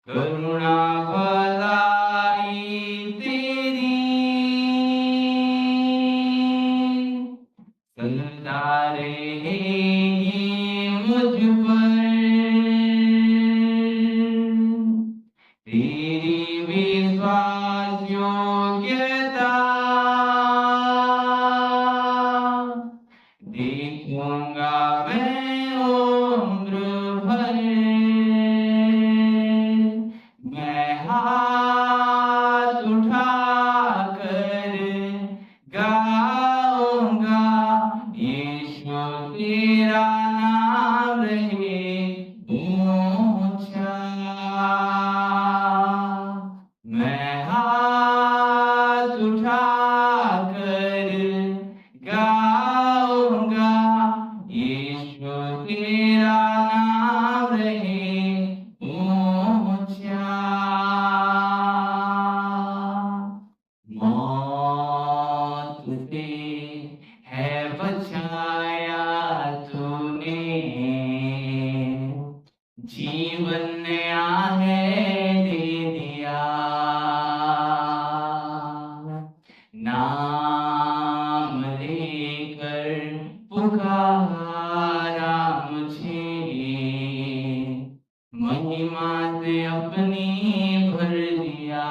करुणा भलाई तेरी सदा रहेगी मुझ पर। तेरी विश्वास योग्यता देखूंगा मैं उम्र भर। मैं हाथ उठाकर गाऊंगा यीशु तेरा नाम रहे ऊंचा। मैं हाथ उठाकर गाऊंगा यीशु तेरा नाम रहे ऊंचा। मौत से है बचाया तूने, जीवन नया है दे दिया। नाम लेकर पुकारा मुझे, महिमा से अपनी भर दिया।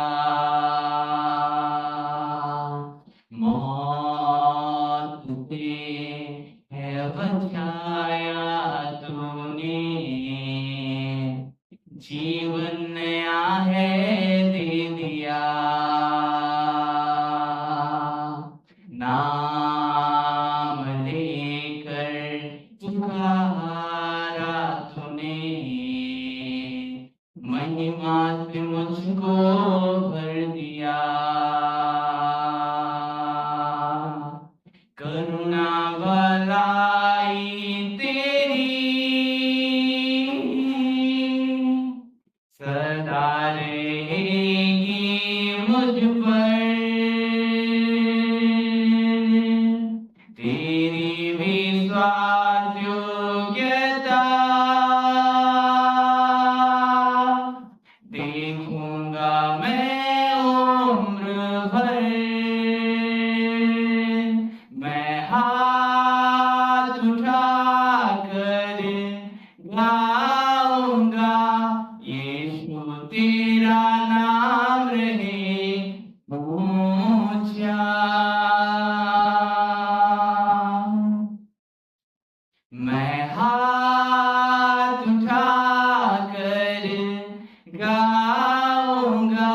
मौत से है बचाया तूने, जीवन नया है दे दिया। नाम लेकर पुकारा तूने, महिमा से मुझको भर दिया। करुणा भलाई तेरी सदा रहेगी मुझ पर। तेरी विश्वास योग्यता देखूंगा मैं उम्र भर। मैं हाथ उठाकर गाऊंगा यीशु तेरा नाम रहे ऊंचा। मैं हाथ उठाकर गाऊंगा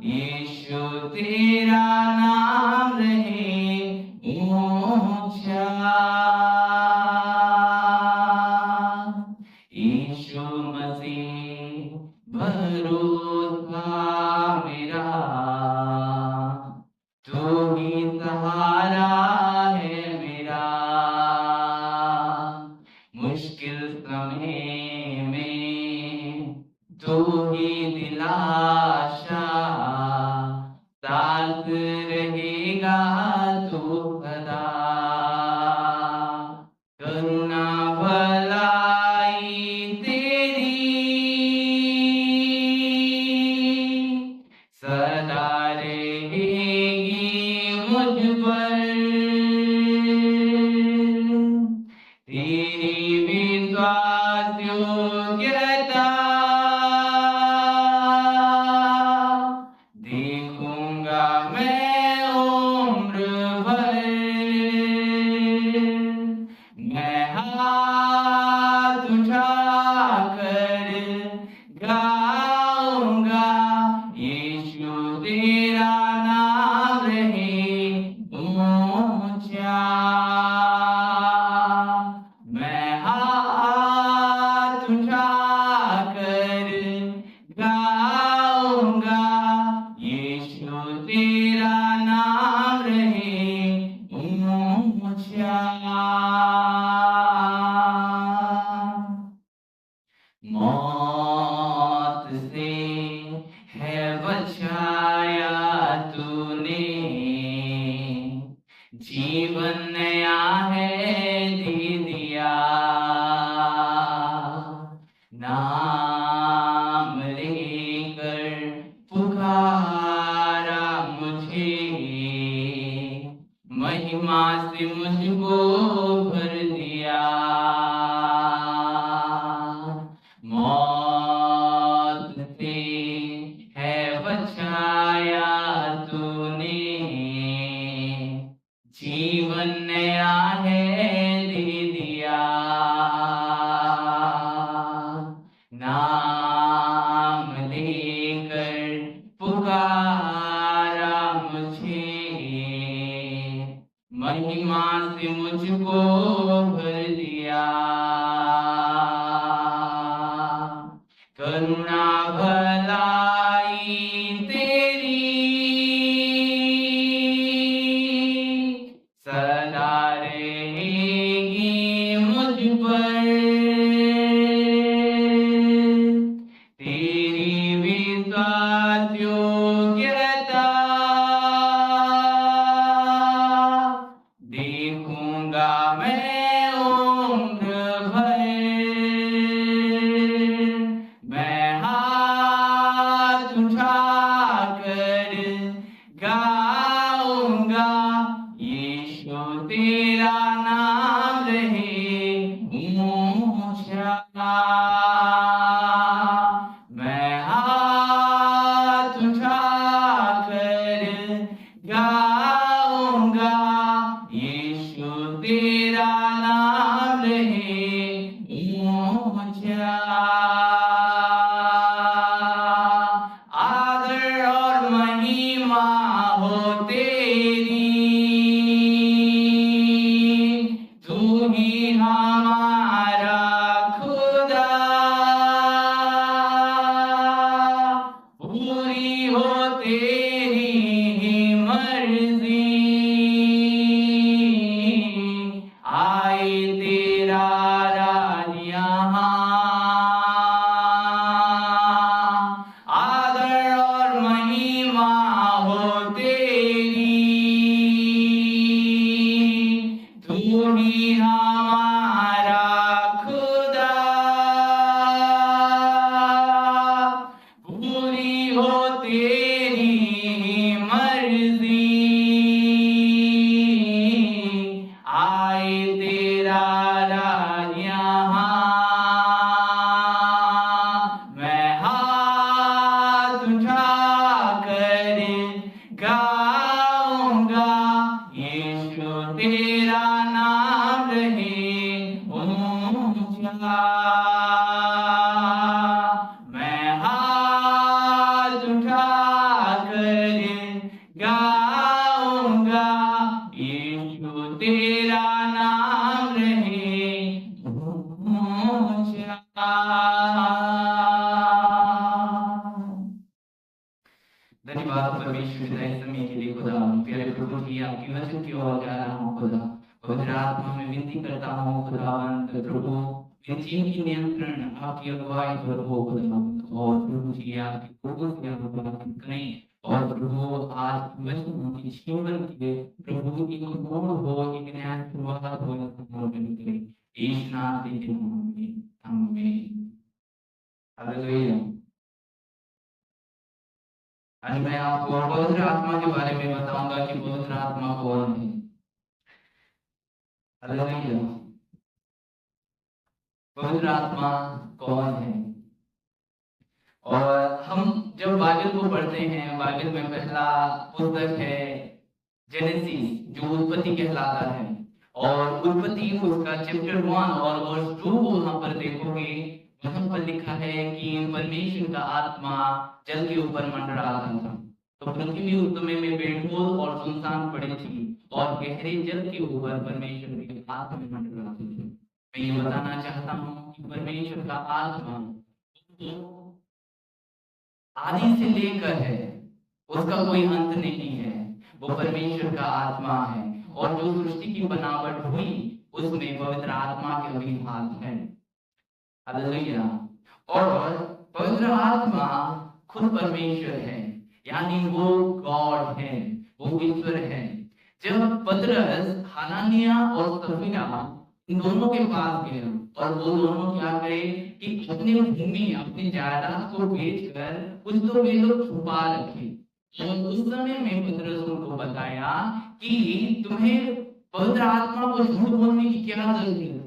यीशु तेरा नाम रहे ऊंचा। यीशु मसीह भरोसा मेरा, तू ही सहारा है मेरा। मुश्किल समय में तू ही दिलाशा, साथ रहेगा तू सदा। करुणा भलाई तेरी सदा रहेगी मुझ पर। तेरी विश्वास योग्यता देखूंगा मैं उम्र भर। मैं हाथ उठाकर गाऊंगा यीशु तेरा नाम रहे ऊंचा। मैं हाथ उठाकर गाऊंगा यीशु तेरा नाम रहे ऊंचा। मौत से है बचाया तूने, जीवन नया है दे दिया। नाम ले महिमा से मुझको भर दिया, मौत से है बचाया तूने, जीवन नया है दे दिया, नाम लेकर पुकारा मुझे, महिमा से मुझको भर दिया, करुणा भलाई तेरी सदा रहेगी मुझ पर, तेरी विश्वास योग्यता देखूंगा मैं उम्र भर, मैं हाथ उठाकर गाऊंगा, यीशु तेरा नाम रहे ऊंचा, मैं हाथ उठाकर गाऊंगा, यीशु तेरा नाम रहे ऊंचा, आदर और महिमा हो तेरी, तू ही हमारा खुदा, पूरी हो तेरी ही मर्जी, आए तेरा राज यहाँ, आदर और महिमा हो तेरी, तू ही हमारा खुदा, पूरी हो तेरी मर्जी, आए तेरा राज यहाँ, मैं हाथ उठाकर गाऊंगा, यीशु तेरा नाम रहे ऊंचा, मैं हाथ उठाकर गाऊंगा, यीशु तेरा नाम रहे ऊंचा। धन्यवाद परमेश्वर इस समय के लिए खुदा, प्यारे प्रभु जी आपकी वचन की ओर जा रहा हूँ खुदा, पवित्र आत्मा में विनती करता हूँ खुदावंद प्रभु, मेरे जीवन की नियंत्रण आपकी अगुवाई पर हो खुदा, और प्रभु जी आपकी लोगों की अगुवाई करें, और प्रभु आज वचन की जीवन के प्रभु की मोड़ हो, एक नया शुरुआत हो, यीशु नाम के नाम में आमीन। हालेलुया। आज मैं आपको पवित्र आत्मा के बारे में बताऊंगा कि पवित्र आत्मा कौन है। हालेलुया। पवित्र आत्मा कौन है? और हम जब बाइबल को पढ़ते हैं, बाइबल में पहला पुस्तक है जेनेसिस, जो उत्पत्ति कहलाता है, और उत्पत्ति उसका चैप्टर 1 और वर्स 2 वहां पर देखोगे, वहां पर लिखा है कि परमेश्वर का आत्मा जल के ऊपर मंडराता था, तो पृथ्वी उस समय में बेडोल और सुनसान पड़ी थी, और गहरे जल के ऊपर परमेश्वर के आत्मा मंडराते थे। मैं ये बताना चाहता हूँ कि परमेश्वर का आत्मा आदि से लेकर है, उसका कोई अंत नहीं है, वो परमेश्वर का आत्मा है, और जो सृष्टि की बनावट हुई उसमें पवित्र आत्मा के भी हाथ है। हालेलुया। और पवित्र आत्मा खुद परमेश्वर है, यानी वो गॉड है, वो ईश्वर है। जब पतरस हनानिया और सफीरा इन दोनों के पास गए, और वो दोनों क्या करे कि अपनी भूमि, अपनी जायदाद को बेचकर कुछ तो वे लोग छुपा रखे, और उस समय में पतरस उनको बताया कि तुम्हें पवित्र आत्मा को झूठ बोलने की क्या जरूरत है?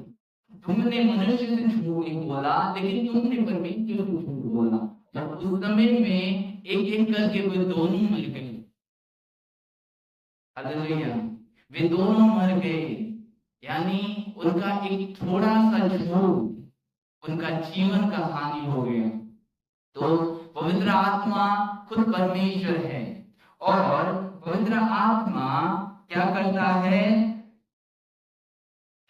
तुमने मनुष्य से झूठ नहीं बोला, लेकिन तुमने परमेश्वर से झूठ बोला। और उस समय में एक एक करके वे दोनों मर गए। हालेलुया, वे दोनों मर गए। यानी उनका एक थोड़ा सा झूठ उनका जीवन का हानि हो गया। तो पवित्र आत्मा खुद परमेश्वर है और पवित्र आत्मा क्या करता है?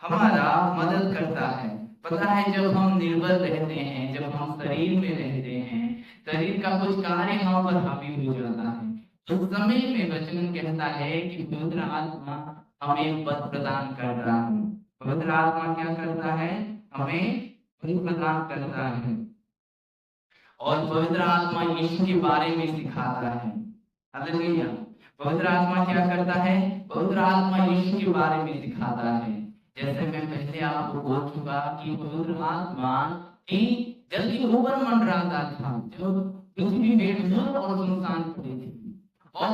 हमारा मदद करता है। पता है, जब हम निर्बल रहते हैं, जब हम शरीर में रहते हैं, शरीर का कुछ कार्य हम पर हावी हो जाता है, उस समय में वचन कहता है कि पवित्र आत्मा हमें पद प्रदान करता है। पवित्र आत्मा क्या करता है? हमें पद प्रदान करता है। और पवित्र आत्मा यीशु के बारे में सिखाता है। हालेलुया, पवित्र आत्मा क्या करता है? पवित्र आत्मा यीशु के बारे में सिखाता है। जैसे मैं पहले आपको बोल चुका कि पवित्र आत्मा की जल्दी ऊपर मंडराता था जब पृथ्वी बेघर और सुनसान पड़ी थी। और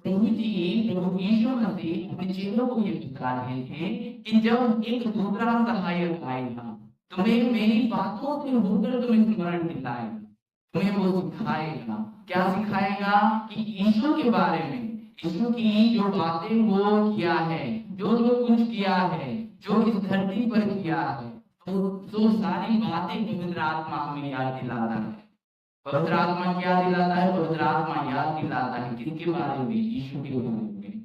प्रभु यीशु मसीह अपने चेलों को ये बता रहे थे कि जब एक दूसरा सहायक आएगा, तुम्हें मेरी बातों से होकर तुम्हें स्मरण दिलाएगा, तुम्हें वो सिखाएगा। क्या सिखाएगा? कि यीशु के बारे में, यीशु की जो बातें वो किया है, जो जो कुछ किया है, जो इस धरती पर किया है, तो सारी बातें पवित्र आत्मा हमें याद दिलाता है। पवित्र आत्मा क्या दिलाता है? पवित्र आत्मा याद दिलाता है किसके बारे में? यीशु के बारे में।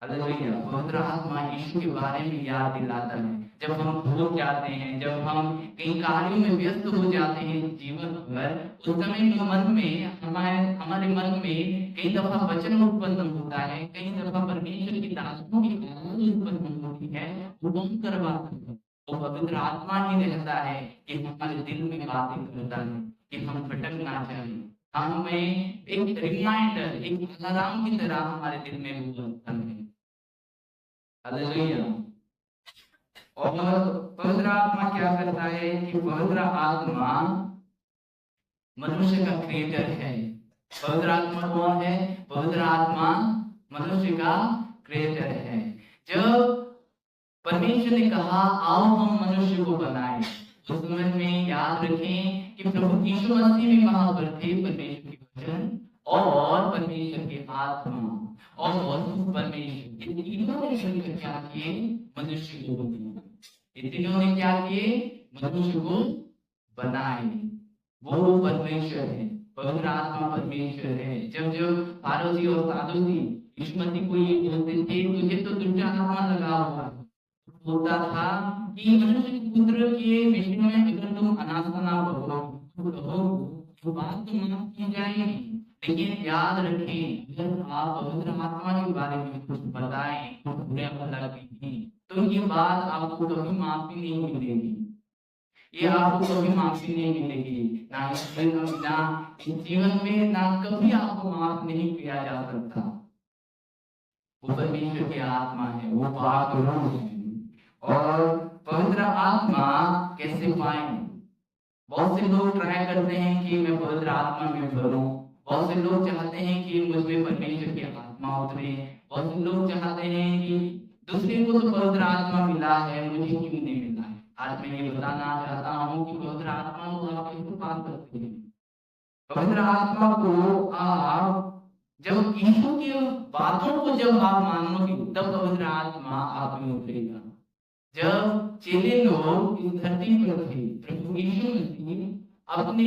हालेलुया, पवित्र आत्मा यीशु के बारे में याद दिलाता है। जब हम भूल जाते हैं, जब हम कई कार्यों में व्यस्त हो जाते हैं जीवन भर, उस समय में मन में हमारे मन में कई दफा वचन उत्पन्न होता है, कई दफा परमेश्वर की दासों की आवाज उत्पन्न होती है, वो कौन करवाता है? वो पवित्र आत्मा ही रहता है कि हमारे दिल में बातें करता है कि हम भटक ना जाएं। हमें एक रिमाइंडर, एक अलार्म की तरह हमारे दिल में बोलता है। हालेलुया। और पवित्र आत्मा क्या करता है? कि पवित्र आत्मा मनुष्य का क्रिएटर है। पवित्र आत्मा कौन है? पवित्र आत्मा मनुष्य का क्रिएटर है। जब परमेश्वर ने कहा आओ हम मनुष्य को बनाएं, उस समय में याद रखें कि प्रभु यीशु मसीह भी वहां पर थे, परमेश्वर के वचन और परमेश्वर की आत्मा और परमेश्वर, इन तीनों ने मिलकर क्या किए? मनुष्य को बनाया। इन तीनों ने क्या किए? मनुष्य को बनाए। वो परमेश्वर है, पवित्र आत्मा परमेश्वर है। जब जब फारोसी और सादुसी यीशु मसीह को ये बोलते थे, तुझे तो दुष्ट आत्मा लगा हुआ है, होता था कि मनुष्य के पुत्र के विषय में अगर तुम अनास्थना करो तो बात तो माफ की जाएगी। लेकिन याद रखें, अगर आप पवित्र आत्मा के बारे में कुछ बताएं तो बुरे भला की, तो ये बात आपको कभी माफी नहीं मिलेगी। ये आपको कभी माफी नहीं मिलेगी, ना इस जीवन में ना कभी आपको माफ नहीं किया जा सकता। वो परमेश्वर की आत्मा है, वो पाक रूह है। और पवित्र आत्मा कैसे पाएं? बहुत से लोग ट्राई करते हैं कि मैं पवित्र आत्मा में भरूं। बहुत से लोग चाहते हैं कि मुझ में परमेश्वर की आत्मा उतरे। बहुत से लोग चाहते हैं कि दूसरे को तो पवित्र आत्मा मिला है, मुझे क्यों नहीं मिला है? आज मैं ये बताना चाहता हूँ कि पवित्र आत्मा को आप कैसे पा सकते हैं। पवित्र आत्मा को आप जब यीशु की बातों को जब आप मानोगे, तब पवित्र आत्मा आप में उतरेगा। जब चेले लोग इस धरती पर थे, प्रभु यीशु मसीह अपने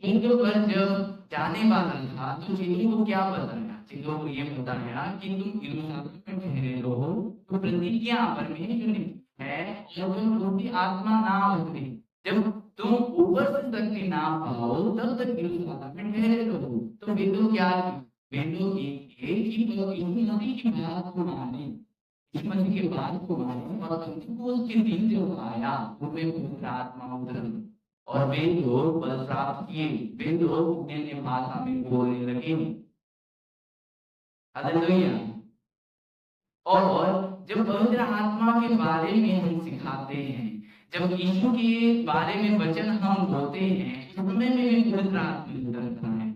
युद्ध पर जब जाने वाला था, तो चेलों को क्या बताया? चेलों को ये बताया कि तुम यरूशलेम में ठहरे रहो, तो प्रतिज्ञा परमेश्वर ने है और तुम उसकी आत्मा ना उतरे, जब तुम ऊपर से शक्ति ना पाओ तब तक यरूशलेम में ठहरे रहो। तो वे लोग क्या किए? वे लोग यीशु मसीह की बात को माने, यीशु मसीह की बात को माने और उसके दिन जो आया उनमें पवित्र आत्मा उतरी और वे लोग बल प्राप्त किए। वे लोग अन्य भाषा में बोलने लगे। हालेलुया। और जब पवित्र आत्मा के बारे में हम सिखाते हैं, जब यीशु के बारे में वचन हम बोलते हैं, उस समय में पवित्र आत्मा उतरता है।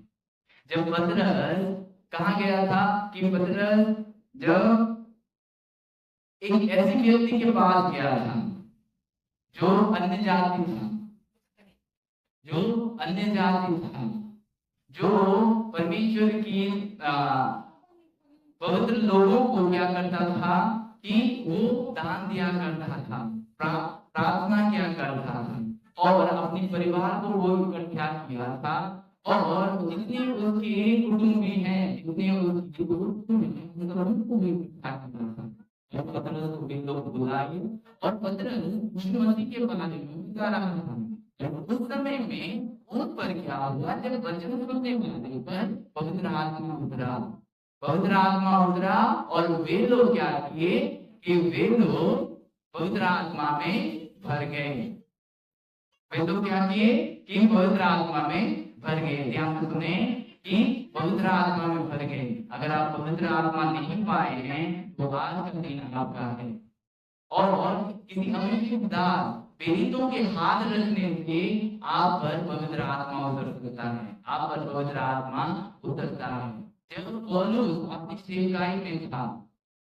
जब पतरस कहाँ गया था? कि पतरस जब एक ऐसे व्यक्ति के पास गया था जो अन्य जाति था, जो अन्य जाति था, जो परमेश्वर की पवित्र लोगों को क्या करता था कि वो दान दिया करता था, प्रार्थना किया करता था और अपने परिवार को वो इकट्ठा किया था। और जितने उसके कुटुंबी हैं, जितने उसके कुटुंब हैं, उन सबको भी इकट्ठा किया था। और पतरस को भी लोग बुलाए और पतरस यीशु मसीह के बारे में बता रहा था। उस समय में उन पर क्या हुआ, जब वचन सुनने वाले पर पवित्र आत्मा उतरा, पवित्र आत्मा उतरा और वे लोग क्या किए कि वे लोग पवित्र आत्मा में भर गए। वे लोग क्या किए कि पवित्र आत्मा में भर गए। ध्यान से सुने कि पवित्र आत्मा में भर गए। अगर आप पवित्र आत्मा नहीं पाए हैं तो आज का दिन आपका है। और किसी अविश्वासदार पीड़ितों के हाथ रखने से आप पर पवित्र आत्मा उतर सकता है, आप पर पवित्र आत्मा उतरता है। जब पौलुस अपनी सेवकाई में था,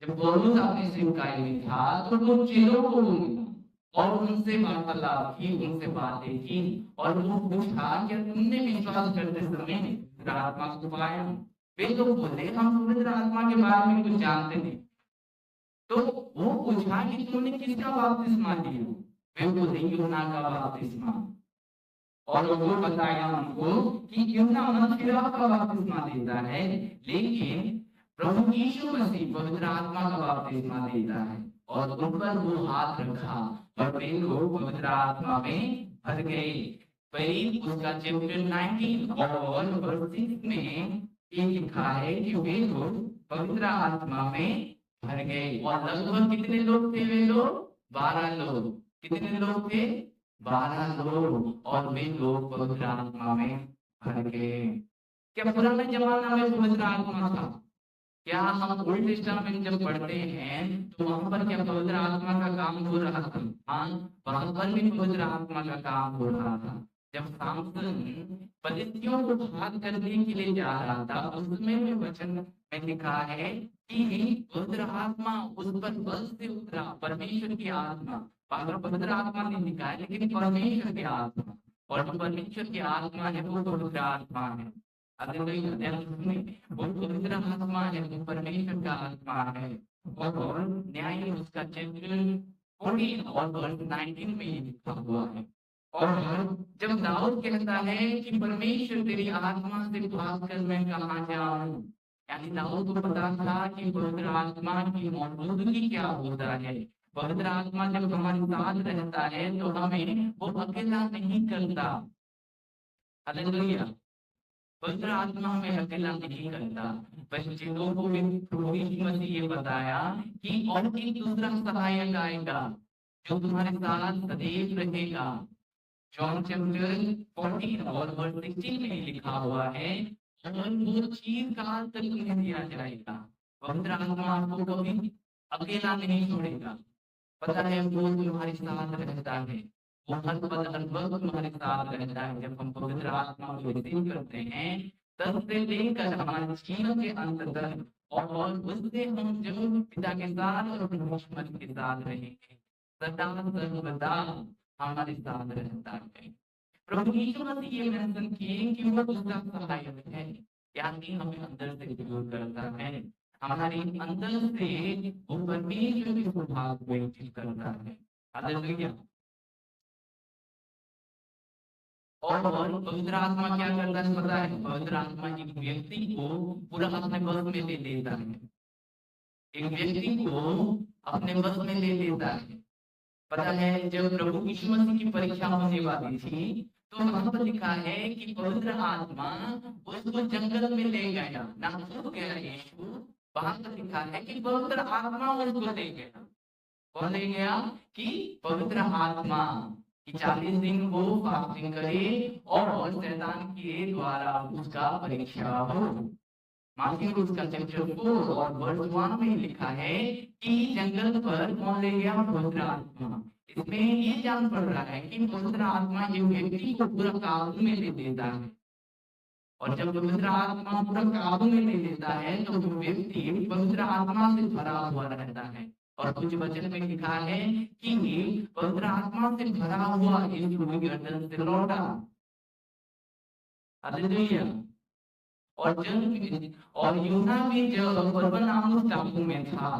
जब पौलुस अपनी सेवकाई में था तो वो चेलों को मिला और उनसे वार्तालाप की, उनसे बातें की और वो पूछा कि तुमने विश्वास करते समय पवित्र आत्मा को पाया? वे लोग बोले हम पवित्र आत्मा के बारे में कुछ जानते नहीं। तो वो पूछा कि तुमने किसका बपतिस्मा लिया? वे बोले यूहन्ना का बपतिस्मा। और वो बताया उनको कि यूहन्ना मसीह का बपतिस्मा देता है, लेकिन प्रभु यीशु मसीह पवित्र आत्मा का बपतिस्मा देता है। और उन पर वो हाथ रखा और वे लोग पवित्र आत्मा में भर गए। फिलिप उसका चैप्टर 19 और वर्स 6 में ये लिखा है कि वे लोग पवित्र आत्मा में भर गए। और लगभग कितने लोग थे वे लोग? 12 लोग। कितने लोग थे? 12 लोग। और वे लोग पवित्र आत्मा में भर गए। क्या पुराने जमाना में पवित्र आत्मा था? क्या हम ओल्ड टेस्टामेंट जब पढ़ते हैं तो वहां पर क्या पवित्र आत्मा का काम हो रहा था? हाँ, वहां पर भी पवित्र आत्मा का काम हो रहा था। जब सामसन फलिस्तियों को घात करने के लिए जा रहा था, उसमें भी वचन में लिखा है कि पवित्र आत्मा उस पर बल से उतरा, परमेश्वर की आत्मा। पवित्र आत्मा नहीं लिखा है, लेकिन परमेश्वर की आत्मा। और जो परमेश्वर की आत्मा है वो पवित्र आत्मा है। वो पवित्र आत्मा है, वो परमेश्वर का आत्मा है। और न्याय उसका चैप्टर 14 और वर्स 19 में लिखा हुआ है। और जब दाऊद कहता है कि परमेश्वर तेरी आत्मा से भागकर मैं कहाँ जाऊं, यानी दाऊद को पता था कि पवित्र आत्मा की मौजूदगी क्या होता है। पवित्र आत्मा जब हमारे साथ रहता है तो हमें वो अकेला नहीं करता। हालेलुया। पवित्र आत्मा हमें अकेला नहीं करता। बच्चों को भी प्रभु यीशु मसीह ये बताया कि और एक दूसरा सहायक आएगा जो तुम्हारे साथ सदैव रहेगा। जॉन चैप्टर 14 और वर्स 16 में लिखा हुआ है, और वो चीज काल तक नहीं दिया जाएगा। पवित्र आत्मा आपको कभी अकेला नहीं छोड़ेगा। पता है वो तुम्हारे साथ रहता है, वो हर पल हर वक्त तुम्हारे साथ रहता है। जब हम पवित्र आत्मा को रिसीव करते हैं तब से लेकर हमारे जीवन के अंत तक, और उससे हम जब पिता के साथ और परमेश्वर के साथ रहेंगे, सदा सर्वदा हमारे साथ रहता है। प्रभु यीशु मसीह ये मेंशन किए कि वो दूसरा सहायक है, यानी हमें अंदर से ग्रोथ करता है, हमारे अंदर से वो परमेश्वर के स्वभाव को विकसित करता है। हालेलुया। और पवित्र आत्मा क्या करता है पता है? पवित्र आत्मा एक व्यक्ति को पूरा अपने बस में ले लेता है, एक व्यक्ति को अपने बस में ले लेता है। पता है जब प्रभु यीशु मसीह की परीक्षा होने वाली थी तो वहां पर लिखा है कि पवित्र आत्मा उसको जंगल में ले गया, ना खुद गया यीशु। वहां पर लिखा है कि पवित्र आत्मा उसको ले गया। कौन ले गया? कि पवित्र आत्मा। कि 40 दिन वो फास्टिंग करे और शैतान के द्वारा उसका परीक्षा हो। मार्टिन उसका चैप्टर 4 और वर्स 1 में लिखा है कि जंगल पर कौन ले गया? पवित्र आत्मा। इसमें ये जान पड़ रहा है कि पवित्र आत्मा एक व्यक्ति को पूरा काबू में ले लेता है, और जब पवित्र आत्मा पूरा काबू में ले लेता है तो वो व्यक्ति पवित्र आत्मा से भरा हुआ रहता है और कुछ वचन में लिखा है कि पवित्र आत्मा से भरा हुआ यीशु यरदन से लौटा। हालेलुया। और यूना भी जब परमनामुस टापू में था,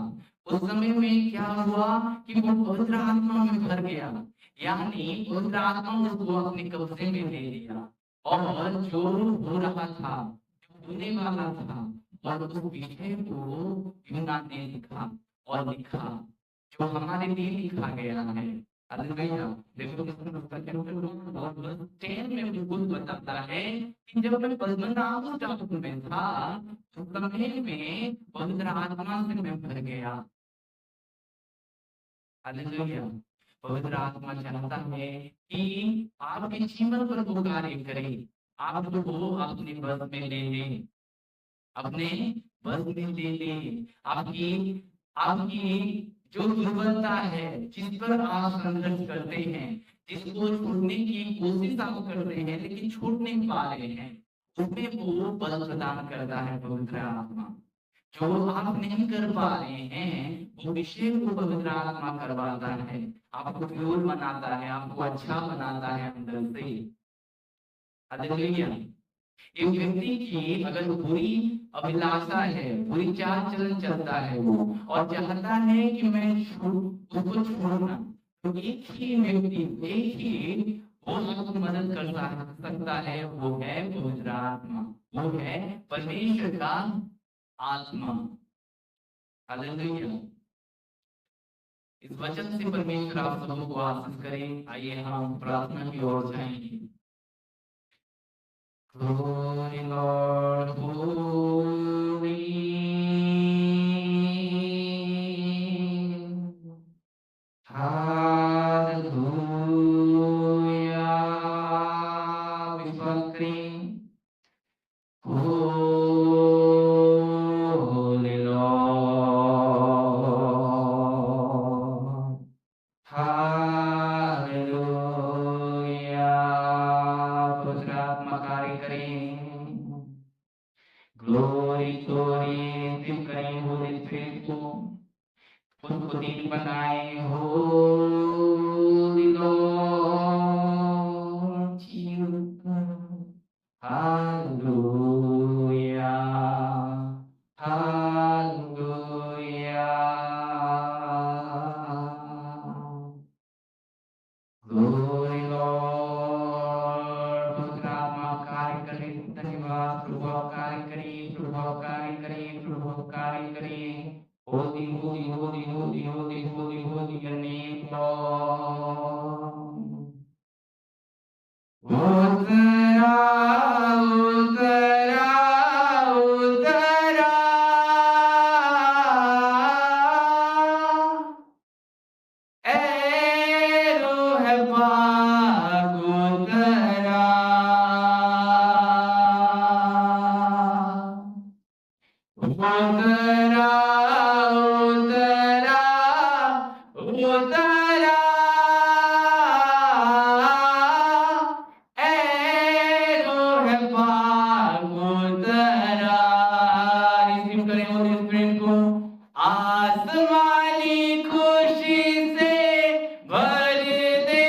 उस समय में क्या हुआ कि वो पवित्र आत्मा में भर गया, यानी पवित्र आत्मा उसको अपने कब्जे में ले लिया। और जो हो रहा था, जो होने वाला था, और उस विषय को यूना ने लिखा और लिखा, जो हमारे लिए लिखा गया है। हालेलुया। देखो और 10 में बिल्कुल बताता है कि जब मैं पद्मनाभ टापू में था, उस समय में पवित्र आत्मा से मैं भर गया। हालेलुया। पवित्र आत्मा चाहता है कि आपके जीवन पर वो कार्य करे, आपको अपने बस में ले ले, अपने बस में ले ले। आपकी आपकी जो दुर्बलता है, जिस पर आप संघर्ष करते हैं, जिसको छोड़ने की कोशिश आप करते हैं लेकिन छूट नहीं पा रहे हैं, उसमें वो बल प्रदान करता है पवित्र आत्मा। जो आप नहीं कर पा रहे हैं, वो विषय को पवित्र आत्मा करवाता है, आपको प्योर बनाता है, आपको अच्छा बनाता है अंदर से। हालेलुया। एक व्यक्ति की अगर बुरी अभिलाषा है, बुरी चाल चलन चलता है वो, और चाहता है कि मैं उसको छोड़ना, तो एक ही व्यक्ति, एक ही वो आपको मदद कर सकता है, वो है पवित्र आत्मा, वो है परमेश्वर का आत्मा। हालेलुया। इस वचन से परमेश्वर आप सबको आशीष करें। आइए हम प्रार्थना की ओर जाएंगे। Glory, Lord, holy. Hallelujah. विश्वास करें। Holy Lord. हालेलुया। पवित्र आत्मा कार्य करें। ग्लोरी ग्लोरी सिम करें होली स्पिरिट को, उसको दिन बनाए। Holi Lord Jesus. Hallelujah. Hallelujah. Glory Lord, पवित्र आत्मा कार्य करे। धन्यवाद प्रभु, कार्य करे, प्रभु कार्य करे, प्रभु कार्य करे। Holy, holy, holy, holy, holy, holy, holy your name, Lord. उतरा उतरा उतरा, ए रूह पाक उतरा। उतरा उतरा उतरा, ए रूह पाक उतरा। रिसीव करें होली स्पिरिट को। आसमानी खुशी से भर दे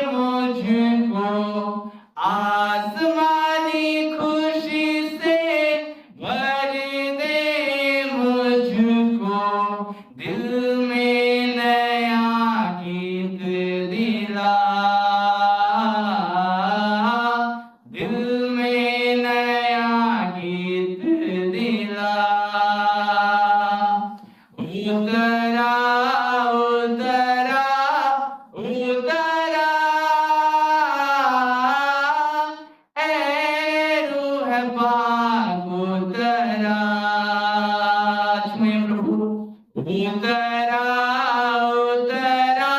मुझको, आसमानी खुशी से भर दे मुझको, दिल में नया गीत दिला, दिल में नया गीत दिला। उतरा उतरा उतरा, ए रूह पाक उतरा। छुएं प्रभु। उतरा उतरा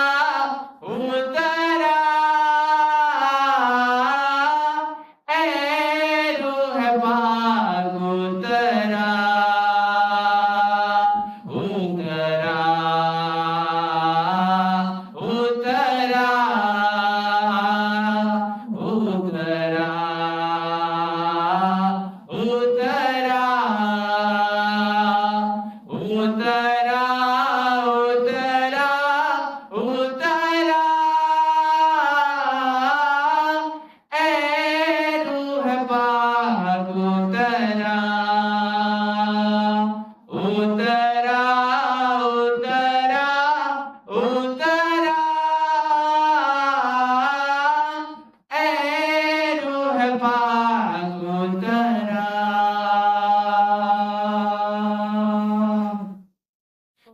उतरा, ए रूह पाक उतरा। उतरा उतरा उतरा रूह पाक उतरा उतरा उतरा उतरा ऐ रूह पाक उतरा।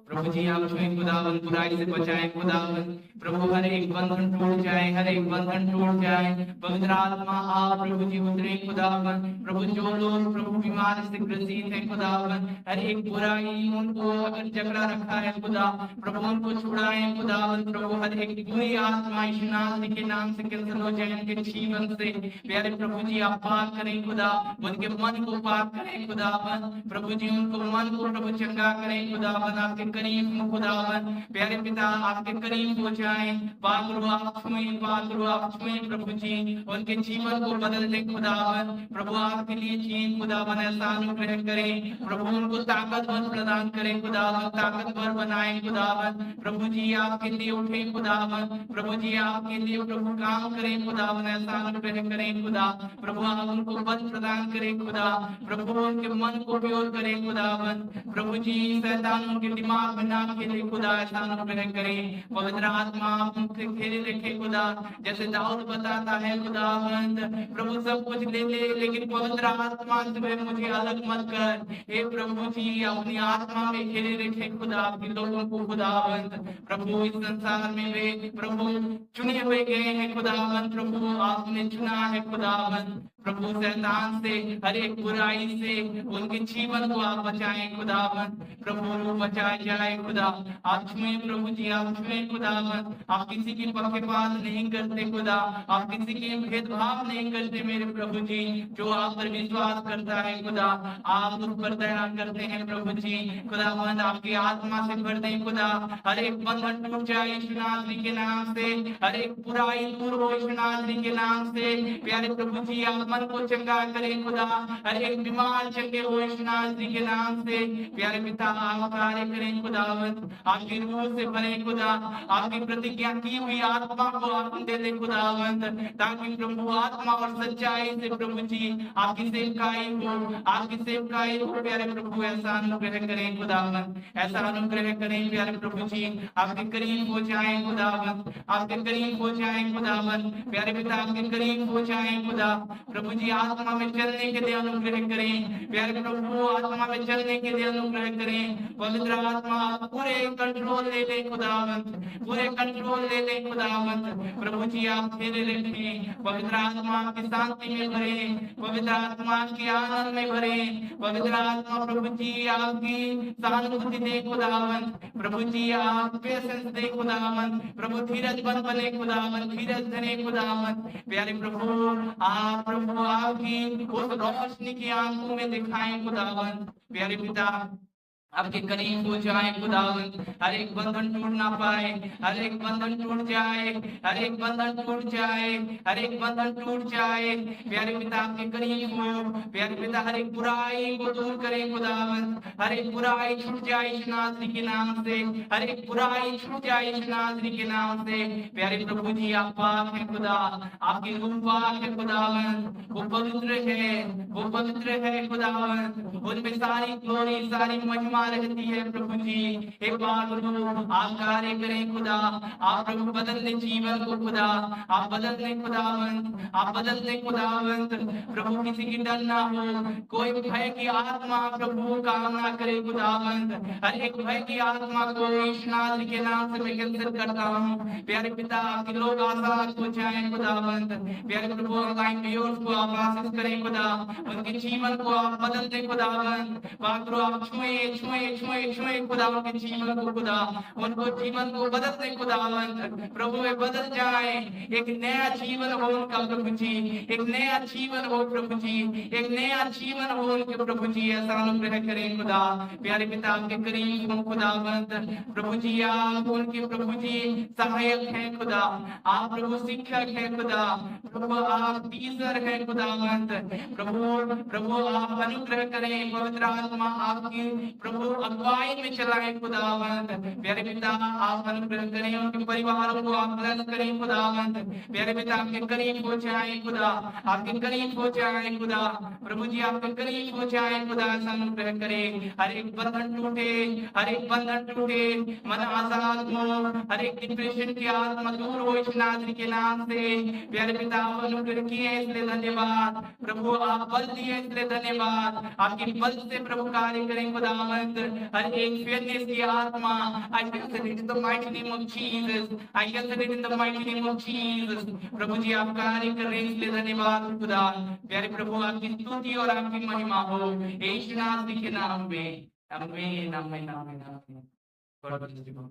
प्रभु जी आप छुएं खुदावन, बुराई से बचाएं खुदावन। प्रभु हर एक बंधन टूट जाए, हर एक बंधन टूट जाए। पवित्र आत्मा आप प्रभु जी उतरे खुदावन। प्रभु जो लोग प्रभु बीमार से ग्रसित है खुदावन, हर एक बुराई उनको अगर जकड़ा रखा है खुदा, प्रभु उनको छुड़ाएं खुदावन। प्रभु हर एक बुरी आत्मा यीशु नाम के नाम से कैंसिल हो जाए उनके जीवन से। प्यारे प्रभु जी आप पाक करें खुदा, उनके मन को पाक करें खुदावन। प्रभु जी उनको मन को प्रभु चंगा करें खुदावन, आपके करीब हो खुदावन। प्यारे पिता आपके करीब हो जाएं, पाक रो आप छुएं, पाक रो आप छुएं प्रभु जी, उनके जीवन को बदल दे खुदावन। प्रभु आपके लिए जिए खुदावन, ऐसा अनुग्रह करें प्रभु, उनको ताकतवर प्रदान करें खुदावन, ताकतवर बनाएं खुदावन। प्रभु जी आपके लिए उठे खुदावन, प्रभु जी आपके लिए प्रभु काम करें खुदावन, ऐसा अनुग्रह करें खुदा। प्रभु आप उनको बल प्रदान करें खुदा, प्रभु उनके मन को प्योर करें खुदावन। प्रभु जी शैतान उनके दिमाग में ना खेले खुदा, ऐसा अनुग्रह करें। पवित्र आत्मा आप उनसे खेले रखे खुदा, जैसे दाऊद बताता है खुदावंद, प्रभु सब कुछ ले ले लेकिन पवित्र आत्मा से मुझे अलग मत कर। हे प्रभु जी अपनी आत्मा में खेले रखे खुदा आपके लोगों को खुदावंद। प्रभु इस संसार में वे प्रभु चुने हुए गए हैं खुदावंद, प्रभु आपने चुना है खुदावंद। प्रभु शैतान से हर एक बुराई से उनके जीवन को आप बचाएं खुदावन। प्रभु बचाए जाए खुदा, आप छुएं प्रभु जी, आप छुएं खुदावन। आप किसी की पक्षपात नहीं करते खुदा, आप किसी के भेदभाव नहीं करते मेरे प्रभु जी। जो आप पर विश्वास करता है खुदा, आप उस पर दया करते हैं प्रभु जी। खुदावन आपकी आत्मा से भर दें खुदा, हर एक बंधन टूट जाए यीशु नासरी के नाम से, हर एक बुराई दूर हो यीशु नासरी के नाम से। प्यारे प्रभु जी आप मन को चंगा करें खुदा, हर एक बीमार चंगे हो यीशु नासरी के नाम से। प्यारे पिता आप कार्य करें खुदावन, आपकी रूह से भरे खुदा, आपकी प्रतिज्ञा की हुई आत्मा को आप दे दे खुदावन, ताकि प्रभु आत्मा और सच्चाई से प्रभु जी आपकी सेवकाई हो, आपकी सेवकाई हो। प्यारे प्रभु ऐसा अनुग्रह करें खुदावन, ऐसा अनुग्रह करें प्यारे प्रभु जी, आपके करीब हो जाएं खुदावन, आपके करीब हो जाएं खुदावन। प्यारे पिता आपके करीब हो जाएं खुदा। प्रभु जी आत्मा में चलने के लिए अनुग्रह करें, प्यारे प्रभु आत्मा में चलने के लिए अनुग्रह करें। पवित्र आत्मा पूरे कंट्रोल ले ले खुदावंत, पूरे कंट्रोल ले ले खुदावंत। प्रभु जी आप खेले रखें, पवित्र आत्मा की शांति में भरे, पवित्र आत्मा की आनंद में भरे। पवित्र आत्मा प्रभु जी आपकी सहानुभूति दे खुदावंत, प्रभु जी आप पेशेंस दे खुदावंत, प्रभु धीरज बने खुदावंत, धीरज धरे खुदावंत। प्यारे प्रभु आप प्रभु आपकी उस रोशनी की आंखों में दिखाएं खुदावंत। प्यारे पिता आपके करीब हो जाए खुदावंत, हर एक बंधन टूट ना पाए, हर एक बंधन टूट जाए, हर एक बंधन टूट जाए, हर एक बंधन टूट जाए। प्यारे पिता आपके करीब हो, प्यारे पिता हर एक बुराई को दूर करें खुदावंत, हर एक बुराई छूट जाए यीशु नासरी के नाम से, हर एक बुराई छूट जाए यीशु नासरी के नाम से। प्यारे प्रभु जी आप पाक हैं खुदा, आपकी रूह पाक है खुदावंत, वो पवित्र है, वो पवित्र है खुदावंत, उनमें सारी ग्लोरी सारी महिमा रहती है प्रभु जी। एक बार प्रभु आप कार्य करें खुदा, आप प्रभु बदल दे जीवन को खुदा, आप बदल दे खुदावंत, आप बदल दे खुदावंत। प्रभु किसी की डर ना हो, कोई भय की आत्मा प्रभु काम ना करे खुदावंत, हर एक भय की आत्मा को यीशु नासरी के नाम से मैं कैंसिल करता हूँ। प्यारे पिता आपके लोग आजाद हो जाएं खुदावंत। प्यारे प्रभु ऑनलाइन व्यूअर्स को आप आशीष करें खुदा, उनके जीवन को आप बदल दे खुदावंत। पात्रो आप छुए छुए छुए छुए खुदा उनके जीवन को खुदा, उनको जीवन को बदल दे खुदावंत। प्रभु वे बदल जाए, एक नया जीवन हो उनका प्रभु जी, एक नया जीवन हो प्रभु जी, एक नया जीवन हो उनके प्रभु जी। ऐसा अनुग्रह करें खुदा। प्यारे पिता आपके करीब हो खुदावंत, प्रभु जी आप उनके प्रभु जी सहायक हैं खुदा, आप प्रभु शिक्षक हैं खुदा, प्रभु आप टीचर हैं खुदावंत। प्रभु प्रभु आप अनुग्रह करें, पवित्र आत्मा आपकी प्रभु प्रभु अगुवाई में चलाएं खुदावंद। प्यारे पिता आप अनुग्रह करें, उनके परिवारों को आप ब्लेस करें खुदावंद। प्यारे पिता आपके करीब हो जाए खुदा, आपके करीब हो जाए खुदा, प्रभु जी आपके करीब हो जाए खुदा, अनुग्रह करें। हर एक बंधन टूटे, हर एक बंधन टूटे, मन आजाद हो, हर एक डिप्रेशन की आत्मा दूर हो इस नाज़री के नाम से। प्यारे पिता आप अनुग्रह किए इसलिए धन्यवाद प्रभु, आप बल दिए इसलिए धन्यवाद। आपकी बल से प्रभु कार्य करें खुदावंद। हर एक फेयरनेस की आत्मा, I cancel it in the mighty name of Jesus, I cancel it in the mighty name of Jesus। प्रभु जी आप कार्य कर रहे हैं इसलिए धन्यवाद खुदा। प्यारे प्रभु आपकी स्तुति और आपकी महिमा हो यीशु नासरी के नाम में, आमीन आमीन आमीन आमीन। God bless you.